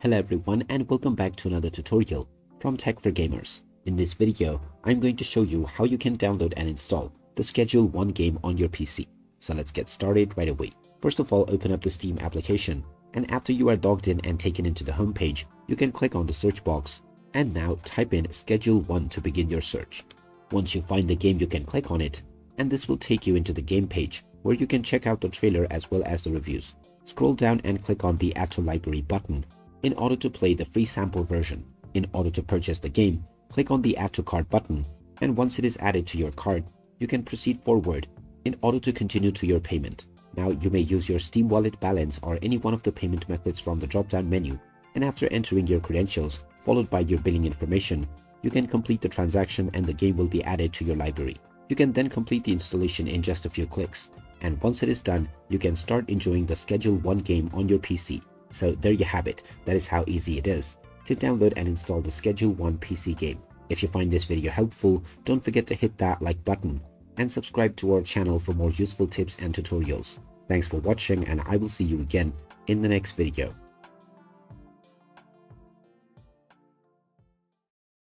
Hello everyone and welcome back to another tutorial from Tech for Gamers. In this video, I'm going to show you how you can download and install the Schedule 1 game on your PC. So let's get started right away. First of all, open up the Steam application, and after you are logged in and taken into the home page, you can click on the search box and now type in Schedule 1 to begin your search. Once you find the game, you can click on it, and this will take you into the game page where you can check out the trailer as well as the reviews. Scroll down and click on the Add to Library button in order to play the free sample version. In order to purchase the game, click on the Add to Cart button, and once it is added to your cart, you can proceed forward in order to continue to your payment. Now you may use your Steam Wallet balance or any one of the payment methods from the drop-down menu, and after entering your credentials followed by your billing information, you can complete the transaction and the game will be added to your library. You can then complete the installation in just a few clicks, and once it is done, you can start enjoying the Schedule 1 game on your PC. So there you have it. That is how easy it is to download and install the Schedule 1 PC game. If you find this video helpful, don't forget to hit that like button and subscribe to our channel for more useful tips and tutorials. Thanks for watching, and I will see you again in the next video.